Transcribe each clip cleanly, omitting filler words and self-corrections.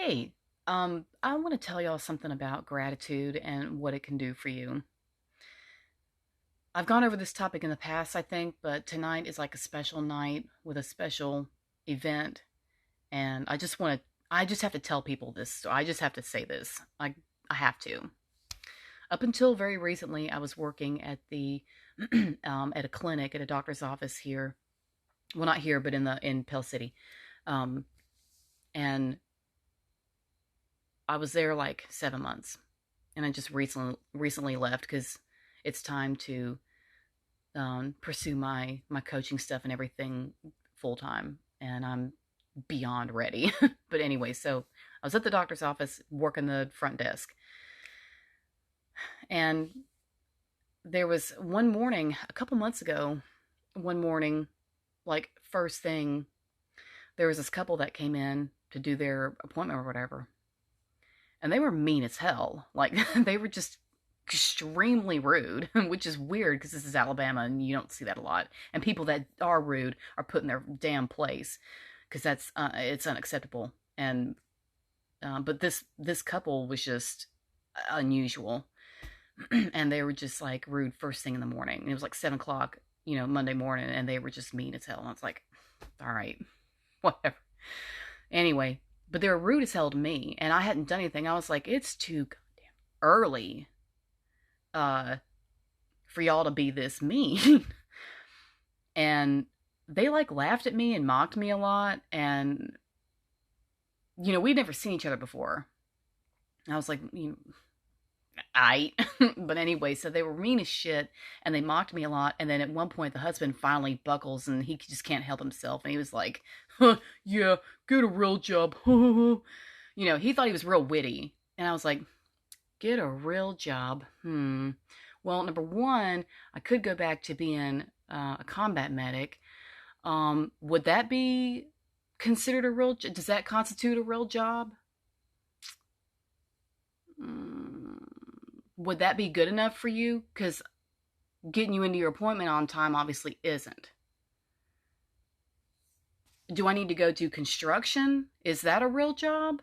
Hey, I want to tell y'all something about gratitude and what it can do for you. I've gone over this topic in the past, I think, but tonight is like a special night with a special event, and I just have to tell people this. So I just have to say this. I have to. Up until very recently, I was working at the at a clinic at a doctor's office here. Well, not here, but in Pell City, um, and I was there like 7 months. And I just recently left because it's time to pursue my coaching stuff and everything full time, and I'm beyond ready. But anyway, so I was at the doctor's office working the front desk, and there was one morning a couple months ago. One morning, like first thing, there was this couple that came in to do their appointment or whatever, and they were mean as hell. Like they were just extremely rude, which is weird because this is Alabama and you don't see that a lot. And people that are rude are put in their damn place because that's it's unacceptable. And but this couple was just unusual, and they were just like rude first thing in the morning. And it was like 7 o'clock, Monday morning, and they were just mean as hell. And I was like, all right, whatever. Anyway, but they were rude as hell to me, and I hadn't done anything. I was like, it's too goddamn early uh for y'all to be this mean. And they like laughed at me and mocked me a lot, and we'd never seen each other before. I was like, I but anyway, so they were mean as shit, and they mocked me a lot. And then at one point the husband finally buckles, and he just can't help himself, and he was like, huh, yeah, get a real job. He thought he was real witty, and I was like, get a real job. Well, number one, I could go back to being a combat medic. Would that be considered a real? Does that constitute a real job? Mm, would that be good enough for you? Because getting you into your appointment on time obviously isn't. Do I need to go do construction? Is that a real job?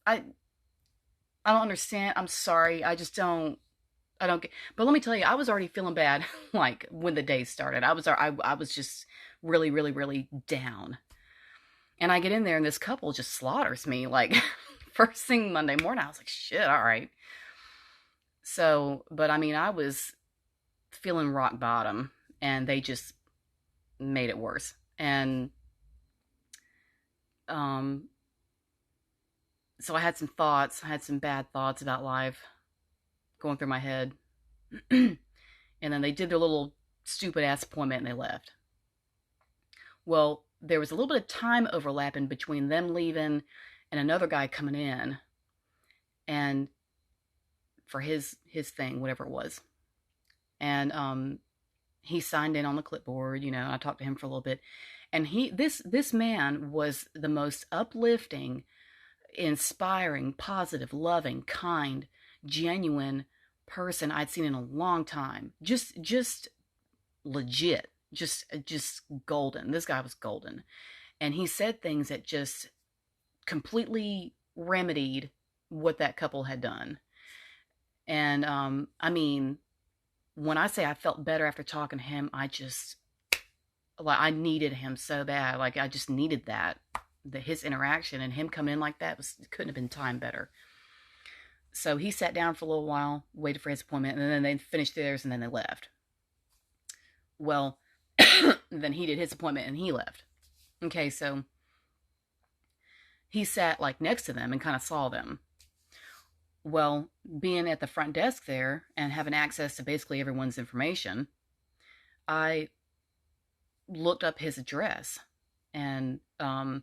I I don't understand. I'm sorry. I don't get. But let me tell you, I was already feeling bad like when the day started. I was just really really really down. And I get in there and this couple just slaughters me like first thing Monday morning. I was like, shit, all right. So, but I mean, I was feeling rock bottom, and they just made it worse. And um so I had some thoughts. I had some bad thoughts about life going through my head. And then they did their little stupid ass appointment and they left. Well, there was a little bit of time overlapping between them leaving and another guy coming in, and for his thing, whatever it was. And he signed in on the clipboard. I talked to him for a little bit, and this man was the most uplifting, inspiring, positive, loving, kind, genuine person I'd seen in a long time. Just legit. Just golden. This guy was golden. And he said things that just completely remedied what that couple had done. And I mean, when I say I felt better after talking to him, I needed him so bad. Like I just needed that. His interaction and him coming in like that couldn't have been timed better. So he sat down for a little while, waited for his appointment, and then they finished theirs and then they left. Well, then he did his appointment and he left. Okay, so he sat like next to them and kind of saw them. Well, being at the front desk there and having access to basically everyone's information, I looked up his address, and I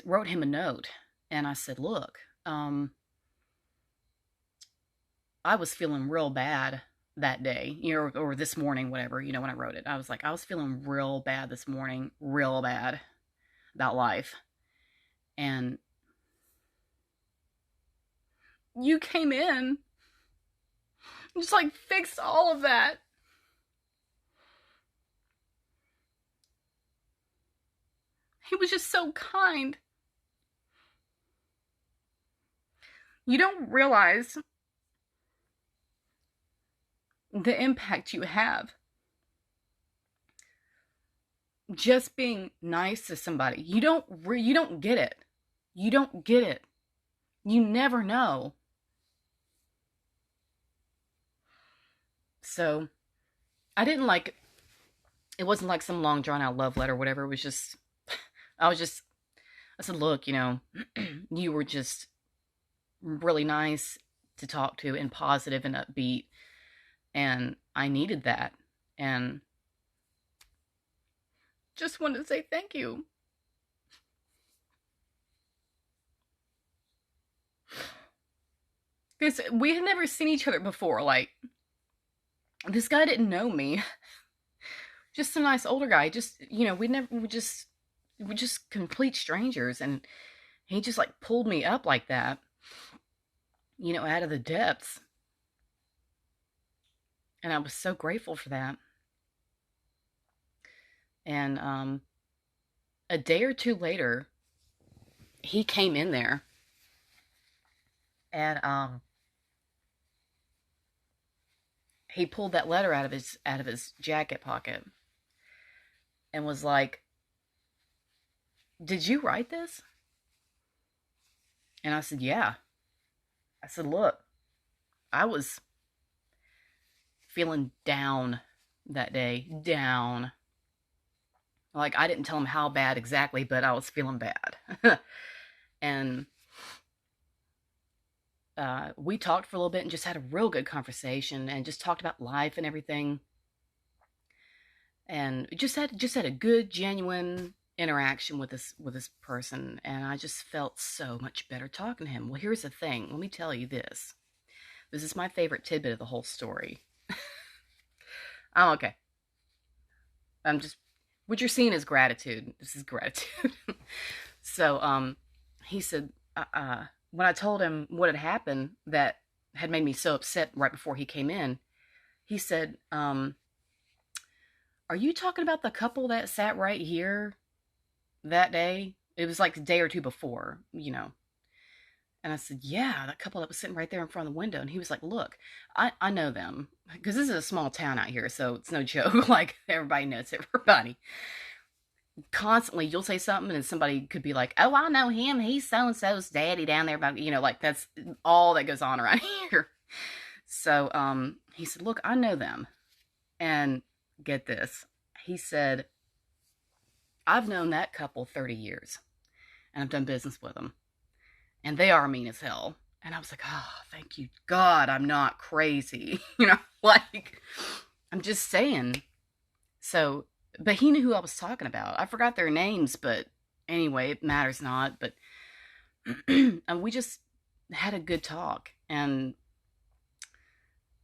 wrote him a note, and I said, look, I was feeling real bad that day, or this morning, whatever, when I wrote it. I was like, I was feeling real bad this morning, real bad about life. And you came in, just like fixed all of that. He was just so kind. You don't realize the impact you have just being nice to somebody. You don't get it. You don't get it. You never know. So I didn't like it wasn't like some long drawn out love letter or whatever. It was just I was just I said, look, you were just really nice to talk to and positive and upbeat, and I needed that. And just wanted to say thank you. Because we had never seen each other before. Like, this guy didn't know me. Just a nice older guy. Just, we're just complete strangers. And he just like pulled me up like that, out of the depths. And I was so grateful for that. And a day or two later, he came in there, and he pulled that letter out of his jacket pocket and was like, "Did you write this?" And I said, "Yeah." I said, "Look, I was feeling down that day. Down. Like, I didn't tell him how bad exactly, but I was feeling bad." And we talked for a little bit and just had a real good conversation and just talked about life and everything. And just had a good, genuine interaction with this person. And I just felt so much better talking to him. Well, here's the thing. Let me tell you this. This is my favorite tidbit of the whole story. Oh, okay. What you're seeing is gratitude. This is gratitude. So, he said, when I told him what had happened that had made me so upset right before he came in, he said, "Are you talking about the couple that sat right here that day?" It was like a day or two before. And I said, "Yeah, that couple that was sitting right there in front of the window." And he was like, "Look, I know them, because this is a small town out here, so it's no joke. Like, everybody knows everybody. Constantly, you'll say something and somebody could be like, 'Oh, I know him. He's so-and-so's daddy down there.' But, like, that's all that goes on around here." So, he said, "Look, I know them." And get this. He said, "I've known that couple 30 years, and I've done business with them. And they are mean as hell." And I was like, "Oh, thank you, God, I'm not crazy." Like, I'm just saying. So, but he knew who I was talking about. I forgot their names, but anyway, it matters not. But and we just had a good talk. And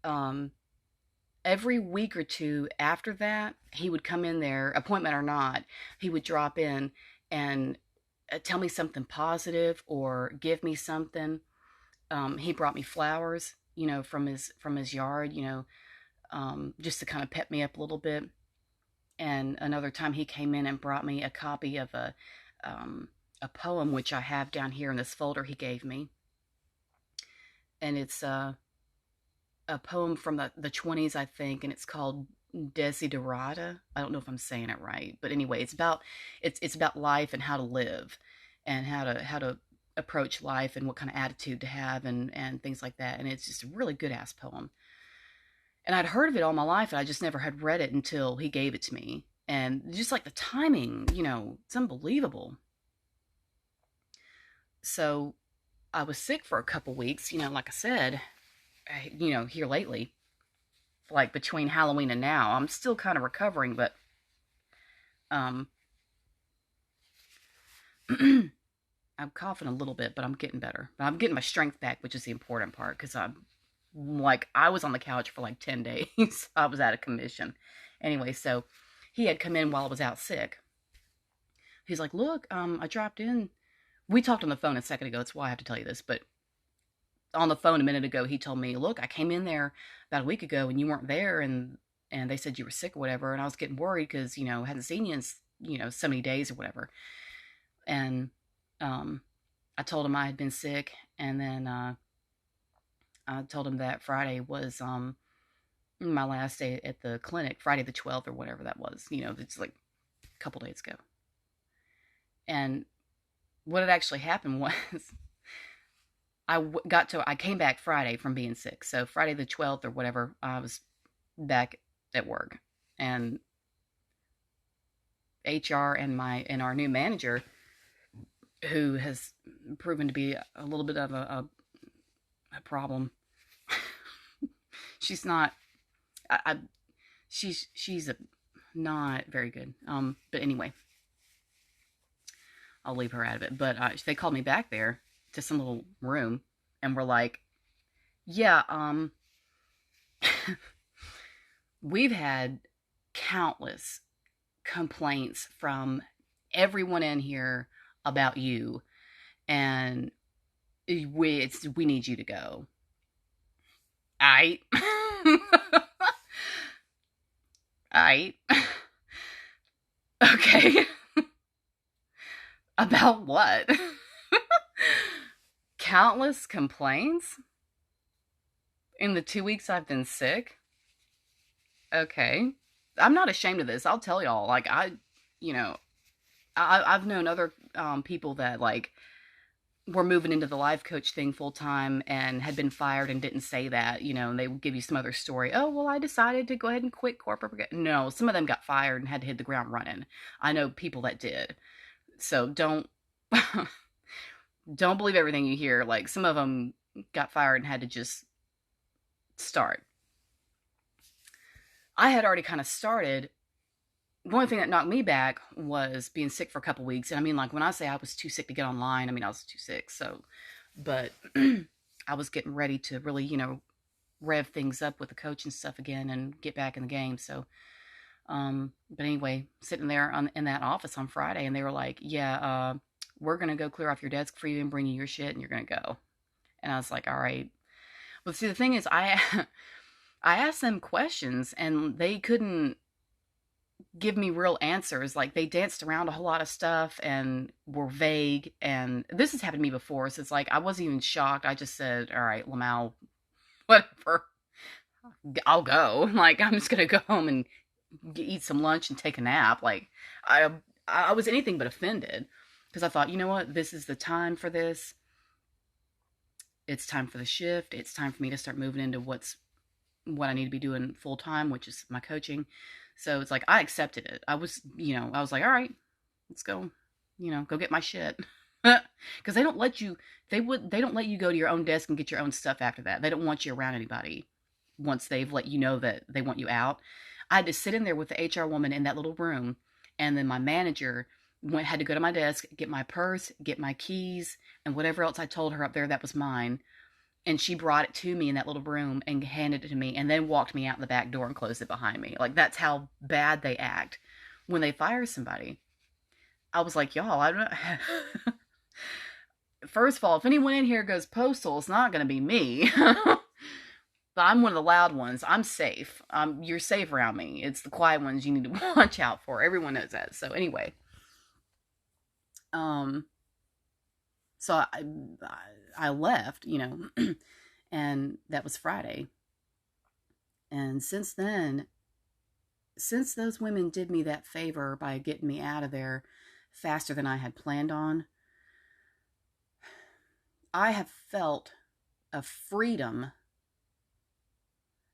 um, every week or two after that, he would come in there, appointment or not, he would drop in and tell me something positive or give me something. He brought me flowers, from his yard, just to kind of pep me up a little bit. And another time he came in and brought me a copy of a poem, which I have down here in this folder he gave me. And it's a poem from the 20s, I think, and it's called Desiderata. I don't know if I'm saying it right, but anyway, it's about life and how to live, and how to approach life, and what kind of attitude to have, and things like that. And it's just a really good ass poem. And I'd heard of it all my life, and I just never had read it until he gave it to me. And just like the timing, it's unbelievable. So I was sick for a couple weeks, like I said, here lately, like between Halloween and now. I'm still kind of recovering, but um, I'm coughing a little bit, but I'm getting better. But I'm getting my strength back, which is the important part, because I was on the couch for like 10 days. I was out of commission. Anyway, so he had come in while I was out sick. He's like, "Look, I dropped in." We talked on the phone a second ago. That's why I have to tell you this. But on the phone a minute ago, he told me, "Look, I came in there about a week ago and you weren't there, and they said you were sick or whatever." And I was getting worried because, I hadn't seen you in, so many days or whatever. And I told him I had been sick. And then I told him that Friday was my last day at the clinic, Friday the 12th or whatever that was. It's like a couple days ago. And what had actually happened was I came back Friday from being sick. So Friday the 12th or whatever, I was back at work. And HR and our new manager, who has proven to be a little bit of a problem. She's not, she's not very good. But anyway, I'll leave her out of it. But they called me back there to some little room and were like, yeah, we've had countless complaints from everyone in here about you, and we need you to go. I okay. About what? Countless complaints in the 2 weeks I've been sick? Okay. I'm not ashamed of this. I'll tell y'all. Like, I've known other people that, like, were moving into the life coach thing full time and had been fired and didn't say that, and they would give you some other story. Oh, well, I decided to go ahead and quit corporate. No, some of them got fired and had to hit the ground running. I know people that did. So don't believe everything you hear. Like, some of them got fired and had to just start. I had already kind of started. The only thing that knocked me back was being sick for a couple weeks. And I mean, like, when I say I was too sick to get online, I mean, I was too sick. So, but I was getting ready to really, rev things up with the coach and stuff again and get back in the game. So, but anyway, sitting there in that office on Friday, and they were like, yeah, we're going to go clear off your desk for you and bring you your shit, and you're going to go. And I was like, all right. Well, see, the thing is, I asked them questions, and they couldn't give me real answers. Like, they danced around a whole lot of stuff and were vague. And this has happened to me before. So it's like, I wasn't even shocked. I just said, all right, Lamau, whatever. I'll go. Like, I'm just going to go home and eat some lunch and take a nap. Like, I was anything but offended, because I thought, you know what? This is the time for this. It's time for the shift. It's time for me to start moving into what I need to be doing full time, which is my coaching. So it's like, I accepted it. I was like, all right, let's go, go get my shit. Because they don't let you go to your own desk and get your own stuff after that. They don't want you around anybody once they've let you know that they want you out. I had to sit in there with the HR woman in that little room, and then my manager had to go to my desk, get my purse, get my keys, and whatever else I told her up there that was mine. And she brought it to me in that little room and handed it to me, and then walked me out the back door and closed it behind me. Like, that's how bad they act when they fire somebody. I was like, y'all, I don't know. First of all, if anyone in here goes postal, it's not going to be me. But I'm one of the loud ones. I'm safe. You're safe around me. It's the quiet ones you need to watch out for. Everyone knows that. So anyway, so I left, and that was Friday. And since then, since those women did me that favor by getting me out of there faster than I had planned on, I have felt a freedom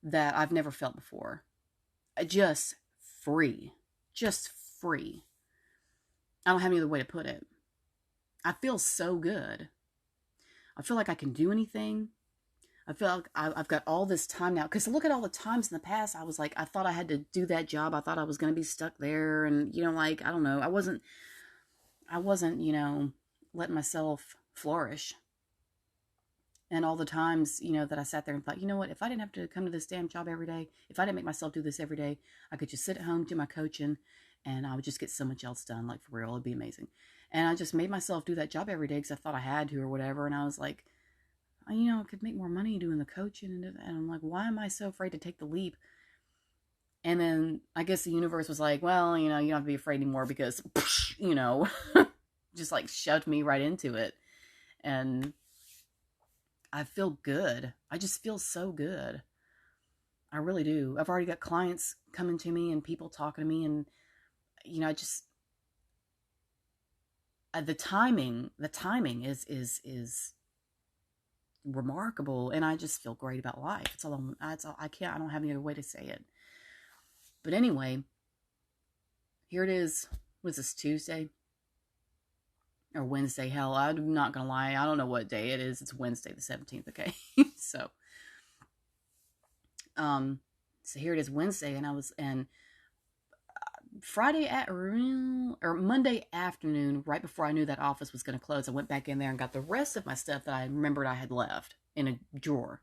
that I've never felt before. Just free. Just free. I don't have any other way to put it. I feel so good. I feel like I can do anything. I feel like I've got all this time now. Because look at all the times in the past I was like, I thought I had to do that job. I thought I was going to be stuck there. And, like, I don't know. I wasn't, letting myself flourish. And all the times, that I sat there and thought, you know what, if I didn't have to come to this damn job every day, if I didn't make myself do this every day, I could just sit at home, do my coaching, and I would just get so much else done. Like, for real, it'd be amazing. And I just made myself do that job every day because I thought I had to or whatever. And I was like, I could make more money doing the coaching. And I'm like, why am I so afraid to take the leap? And then I guess the universe was like, well, you don't have to be afraid anymore because, just like shoved me right into it. And I feel good. I just feel so good. I really do. I've already got clients coming to me and people talking to me, and I just the timing is remarkable, and I just feel great about life. It's all. That's all. I don't have any other way to say it. But anyway, here it is. Was this Tuesday or Wednesday? Hell, I'm not gonna lie. I don't know what day it is. It's Wednesday the 17th. Okay, so so here it is Wednesday, and Friday or Monday afternoon, right before I knew that office was going to close, I went back in there and got the rest of my stuff that I remembered I had left in a drawer.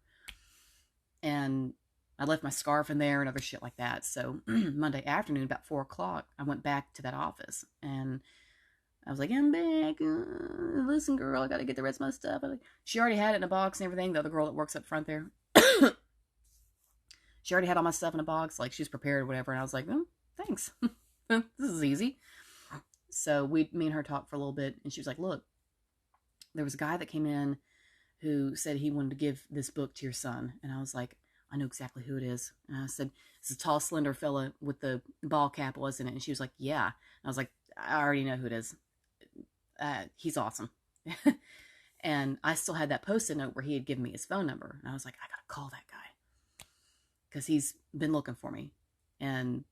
And I left my scarf in there and other shit like that. So Monday afternoon, about 4 o'clock, I went back to that office and I was like, I'm back. Listen, girl, I got to get the rest of my stuff. She already had it in a box and everything. The other girl that works up front there. She already had all my stuff in a box. Like, she was prepared or whatever. And I was like, thanks. This is easy. So me and her talked for a little bit, and she was like, look, there was a guy that came in who said he wanted to give this book to your son. And I was like, I know exactly who it is. And I said, it's a tall, slender fella with the ball cap, wasn't it? And she was like, yeah. And I was like, I already know who it is. He's awesome. And I still had that Post-it note where he had given me his phone number. And I was like, I got to call that guy, because he's been looking for me. And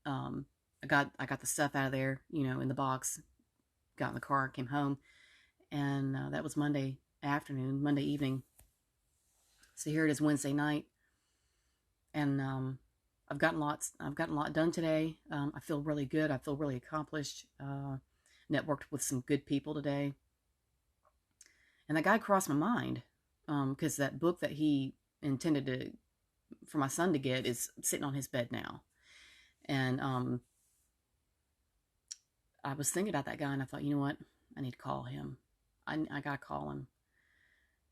I got the stuff out of there, in the box, got in the car, came home, and that was Monday evening. So here it is Wednesday night, and I've gotten a lot done today. I feel really good. I feel really accomplished. Networked with some good people today, and that guy crossed my mind, because that book that he intended for my son to get is sitting on his bed now, and I was thinking about that guy, and I thought, you know what? I need to call him. I got to call him.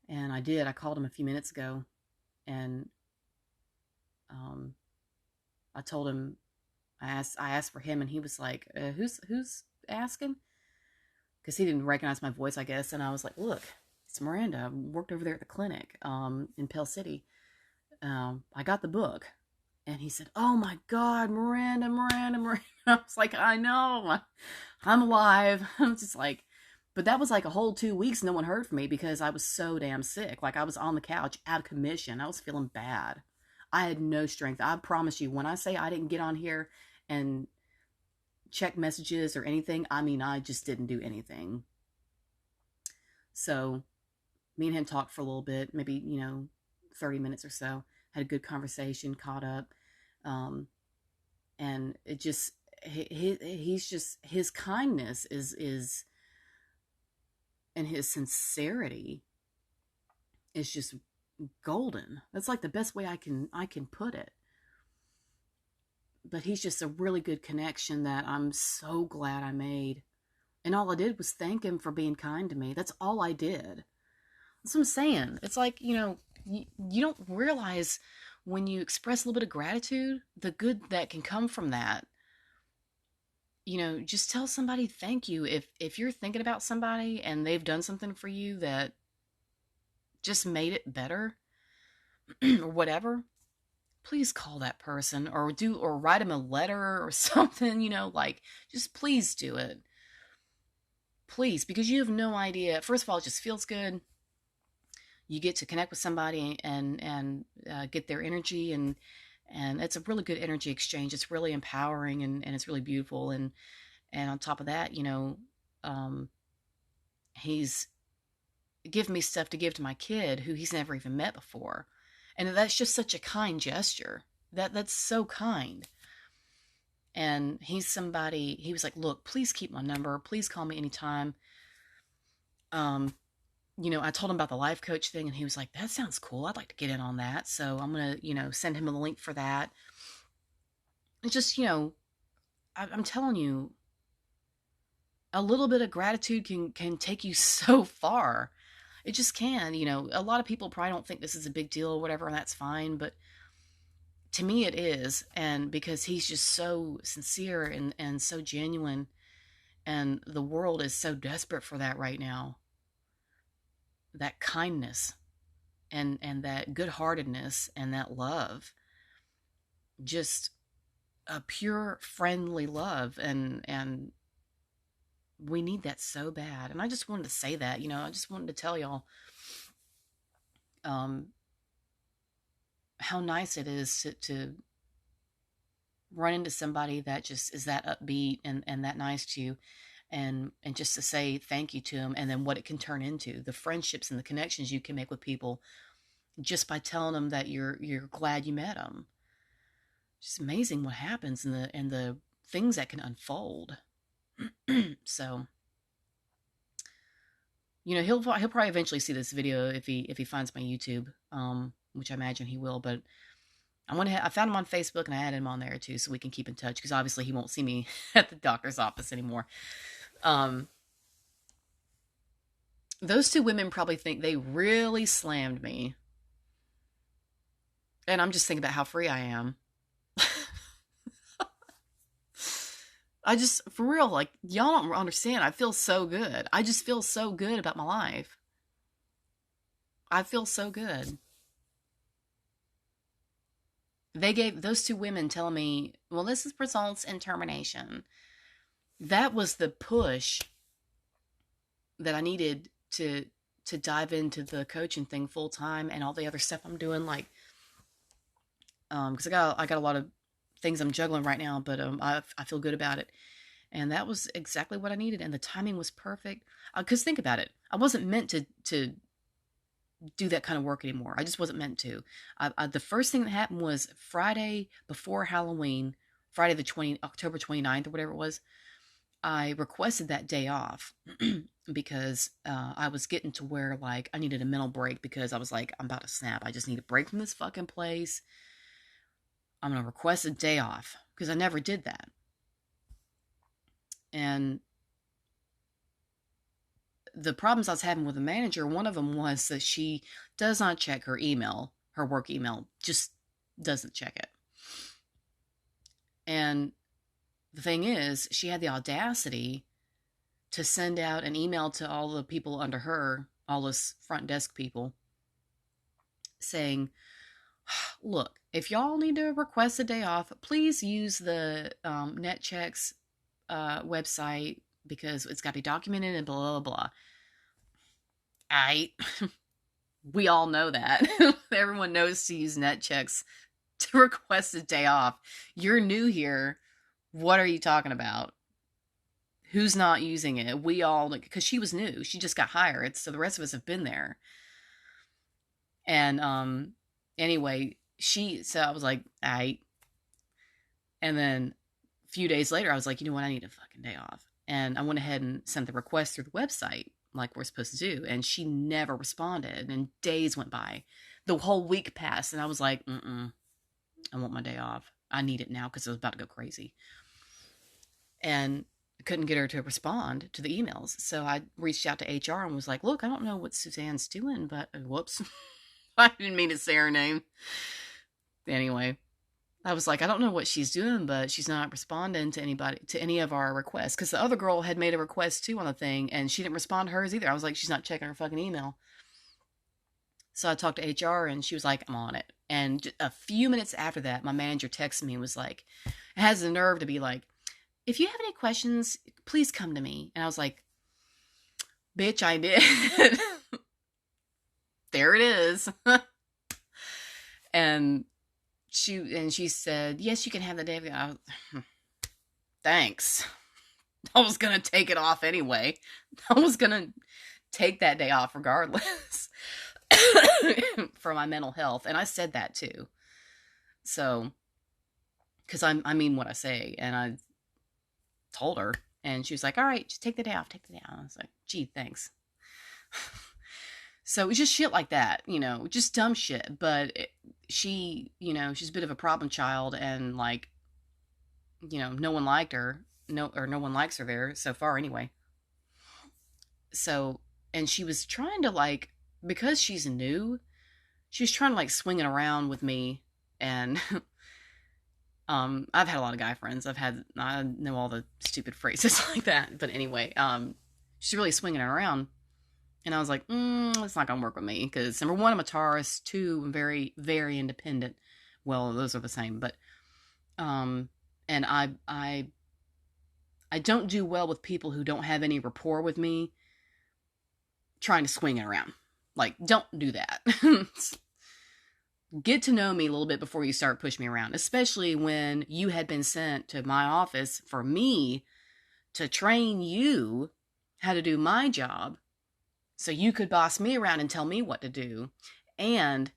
And I did. I called him a few minutes ago, and I told him, I asked for him, and he was like, who's asking? Because he didn't recognize my voice, I guess. And I was like, look, it's Miranda. I worked over there at the clinic in Pell City. I got the book. And he said, oh my God, Miranda. I was like, I know, I'm alive. I'm just like, but that was like a whole 2 weeks. No one heard from me because I was so damn sick. Like, I was on the couch out of commission. I was feeling bad. I had no strength. I promise you, when I say I didn't get on here and check messages or anything, I mean, I just didn't do anything. So me and him talked for a little bit, maybe, 30 minutes or so, had a good conversation, caught up. And it just, he's just, his kindness is, and his sincerity is just golden. That's like the best way I can put it. But he's just a really good connection that I'm so glad I made. And all I did was thank him for being kind to me. That's all I did. That's what I'm saying. It's like, you don't realize when you express a little bit of gratitude, the good that can come from that. Just tell somebody thank you. If you're thinking about somebody and they've done something for you that just made it better or whatever, please call that person or write them a letter or something, just please do it. Please, because you have no idea. First of all, it just feels good. You get to connect with somebody and get their energy, and it's a really good energy exchange. It's really empowering, and it's really beautiful. And on top of that, he's given me stuff to give to my kid who he's never even met before. And that's just such a kind gesture. That's so kind. And he was like, look, please keep my number. Please call me anytime. I told him about the life coach thing, and he was like, that sounds cool. I'd like to get in on that. So I'm going to, send him a link for that. It's just, I'm telling you, a little bit of gratitude can take you so far. It just can. A lot of people probably don't think this is a big deal or whatever, and that's fine. But to me, it is. And because he's just so sincere and so genuine, and the world is so desperate for that right now. That kindness. and that good-heartedness and that love, just a pure friendly love, and we need that so bad. And I just wanted to say that, I just wanted to tell y'all um how nice it is to run into somebody that just is that upbeat and that nice to you, and just to say thank you to them, and then what it can turn into, the friendships and the connections you can make with people just by telling them that you're glad you met them. It's amazing what happens, and the things that can unfold. So, he'll probably eventually see this video if he finds my YouTube, which I imagine he will. But I found him on Facebook, and I added him on there too, so we can keep in touch, because obviously he won't see me at the doctor's office anymore. Those two women probably think they really slammed me, and I'm just thinking about how free I am. I just, for real, like, y'all don't understand. I feel so good. I just feel so good about my life. I feel so good. Those two women telling me, well, this is results in termination. That was the push that I needed to dive into the coaching thing full time, and all the other stuff I'm doing, like, because I got a lot of things I'm juggling right now, but I feel good about it. And that was exactly what I needed, and the timing was perfect. Because think about it, I wasn't meant to do that kind of work anymore. I just wasn't meant to. The first thing that happened was Friday before Halloween, Friday October 29th or whatever it was. I requested that day off because I was getting to where, like, I needed a mental break, because I was like, I'm about to snap. I just need a break from this fucking place. I'm going to request a day off, because I never did that. And the problems I was having with the manager, one of them was that she does not check her email, her work email, just doesn't check it. And the thing is, she had the audacity to send out an email to all the people under her, all those front desk people, saying, look, if y'all need to request a day off, please use the NetChecks website, because it's got to be documented and blah, blah, blah. We all know that. Everyone knows to use NetChecks to request a day off. You're new here. What are you talking about? Who's not using it? We all, because she was new. She just got hired, so the rest of us have been there. And anyway, so I was like, and then a few days later, I was like, you know what? I need a fucking day off. And I went ahead and sent the request through the website, like we're supposed to do. And she never responded. And days went by. The whole week passed. And I was like, I want my day off. I need it now, because I was about to go crazy. And I couldn't get her to respond to the emails. So I reached out to HR and was like, look, I don't know what Suzanne's doing, but whoops. I didn't mean to say her name. Anyway, I was like, I don't know what she's doing, but she's not responding to any of our requests. Because the other girl had made a request too on the thing, and she didn't respond to hers either. I was like, she's not checking her fucking email. So I talked to HR, and she was like, I'm on it. And a few minutes after that, my manager texted me and was like, it has the nerve to be like, if you have any questions, please come to me. And I was like, bitch, I did. There it is. And she said, yes, you can have the day. Thanks. I was going to take it off anyway. I was going to take that day off regardless for my mental health. And I said that too. So, because I mean what I say. And I told her, and she was like, all right, just take the day off. I was like, gee, thanks. So it was just shit like that, just dumb shit. But she's a bit of a problem child, and like, no one liked her, no one likes her there so far anyway. So, and she was trying to, like, because she's new, she was trying to like swing it around with me, and I've had a lot of guy friends. I know all the stupid phrases like that, but anyway, she's really swinging it around. And I was like, it's not going to work with me. Because number one, I'm a Taurus. Two, I'm very, very independent. Well, those are the same. But, and I don't do well with people who don't have any rapport with me trying to swing it around. Like, don't do that. Get to know me a little bit before you start pushing me around, especially when you had been sent to my office for me to train you how to do my job so you could boss me around and tell me what to do. And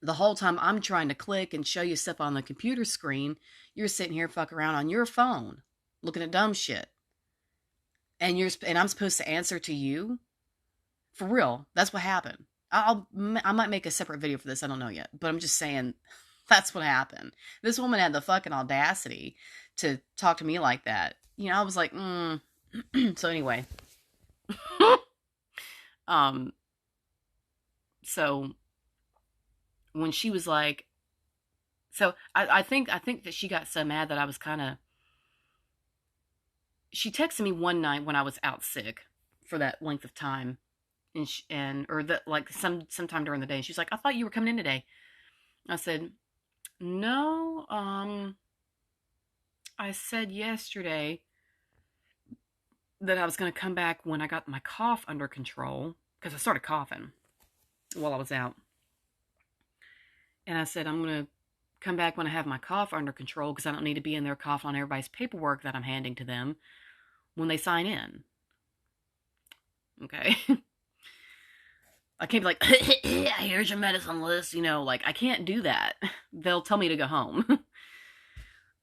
the whole time I'm trying to click and show you stuff on the computer screen, you're sitting here fucking around on your phone looking at dumb shit. And I'm supposed to answer to you? For real, that's what happened. I might make a separate video for this, I don't know yet, but I'm just saying that's what happened. This woman had the fucking audacity to talk to me like that. You know, I was like, So anyway, so when she was like, so I think that she got so mad that I was kind of. She texted me one night when I was out sick for that length of time, or that like sometime during the day. And she's like, I thought you were coming in today. I said, no. I said yesterday that I was going to come back when I got my cough under control, because I started coughing while I was out. And I said, I'm going to come back when I have my cough under control, because I don't need to be in there coughing on everybody's paperwork that I'm handing to them when they sign in. Okay. I can't be like, here's your medicine list, you know, like I can't do that. They'll tell me to go home.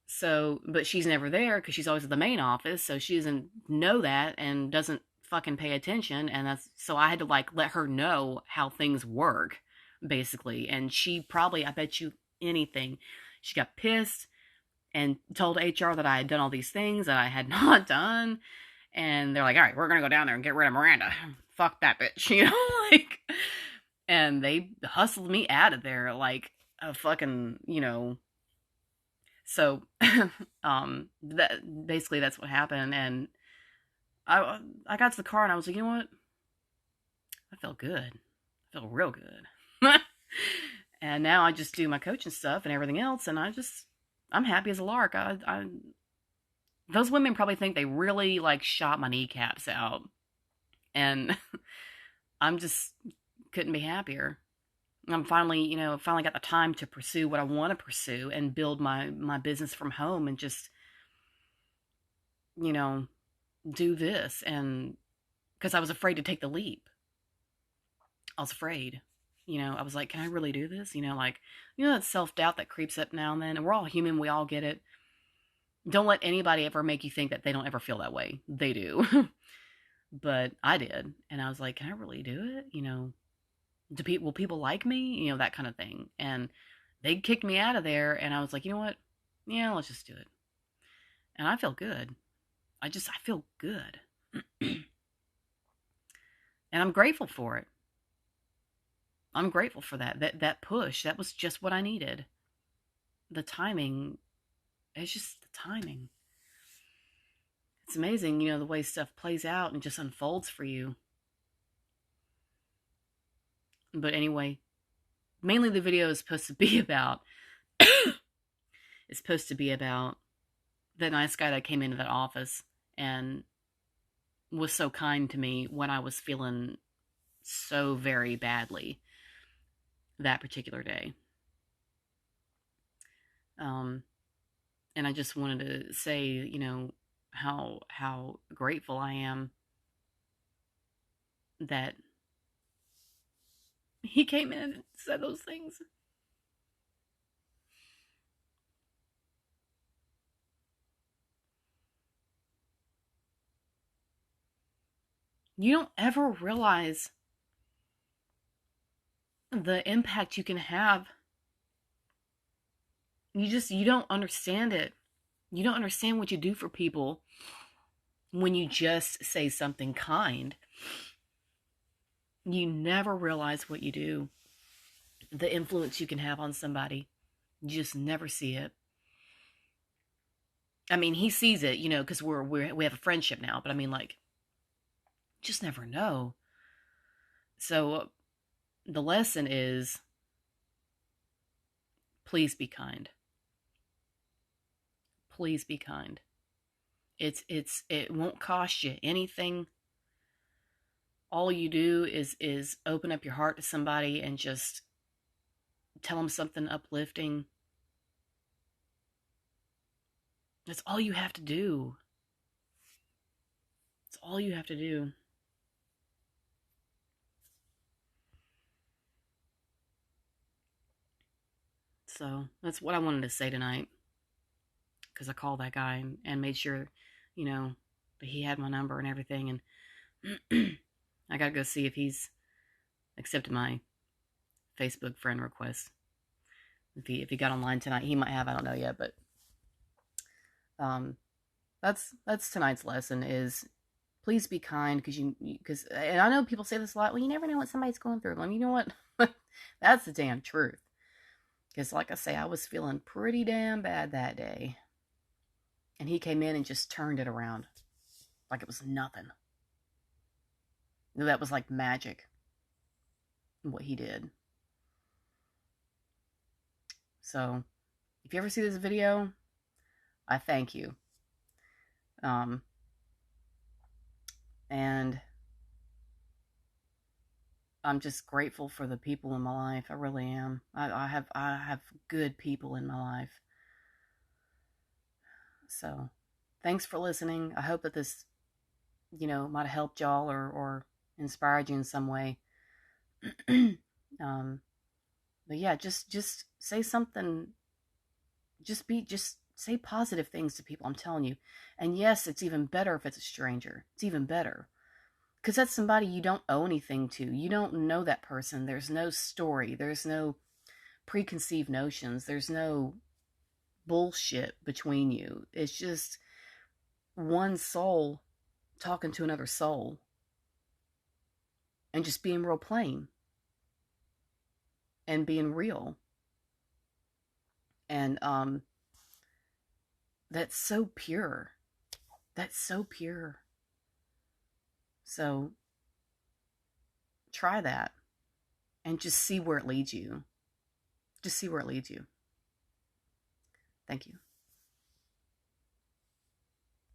So, but she's never there because she's always at the main office, so she doesn't know that and doesn't fucking pay attention. And so I had to like let her know how things work, basically. And she probably, I bet you anything, she got pissed and told HR that I had done all these things that I had not done. And they're like, all right, we're going to go down there and get rid of Miranda. Fuck that bitch, you know, like, and they hustled me out of there like a fucking, you know. So, that basically that's what happened. And I got to the car and I was like, you know what? I felt good. I felt real good. And now I just do my coaching stuff and everything else. And I'm happy as a lark. Those women probably think they really like shot my kneecaps out. And I'm just couldn't be happier. I'm finally got the time to pursue what I want to pursue and build my business from home and just, you know, do this. And because I was afraid to take the leap. I was afraid. You know, I was like, can I really do this? You know, like, that self-doubt that creeps up now and then. And we're all human. We all get it. Don't let anybody ever make you think that they don't ever feel that way. They do. But I did. And I was like, can I really do it? You know, will people like me? You know, that kind of thing. And they kicked me out of there. And I was like, you know what? Yeah, let's just do it. And I felt good. I feel good. And I'm grateful for it. I'm grateful for that push. That was just what I needed. The timing, it's just the timing. It's amazing, the way stuff plays out and just unfolds for you. But anyway, mainly the video is supposed to be about that nice guy that came into that office and was so kind to me when I was feeling so very badly that particular day. And I just wanted to say, how grateful I am that he came in and said those things. You don't ever realize the impact you can have. You don't understand it. You don't understand what you do for people when you just say something kind. You never realize what you do, the influence you can have on somebody. You just never see it. I mean, he sees it, because we have a friendship now, but I mean, like, just never know. So the lesson is, please be kind. Please be kind. It won't cost you anything. All you do is open up your heart to somebody and just tell them something uplifting. That's all you have to do. It's all you have to do. So that's what I wanted to say tonight, because I called that guy and made sure, that he had my number and everything. And I got to go see if he's accepted my Facebook friend request. If he got online tonight, he might have. I don't know yet, but um, that's tonight's lesson is, please be kind, because and I know people say this a lot. Well, you never know what somebody's going through. Well, you know what? That's the damn truth. Because like I say, I was feeling pretty damn bad that day, and he came in and just turned it around like it was nothing. That was like magic, what he did. So, if you ever see this video, I thank you. And I'm just grateful for the people in my life. I really am. I have good people in my life. So, thanks for listening. I hope that this, might have helped y'all or inspired you in some way. But yeah, just say something. Just say positive things to people. I'm telling you. And yes, it's even better if it's a stranger. It's even better. Because that's somebody you don't owe anything to. You don't know that person. There's no story. There's no preconceived notions. There's no bullshit between you. It's just one soul talking to another soul. And just being real plain. And being real. And that's so pure. That's so pure. So try that and just see where it leads you. Just see where it leads you. Thank you.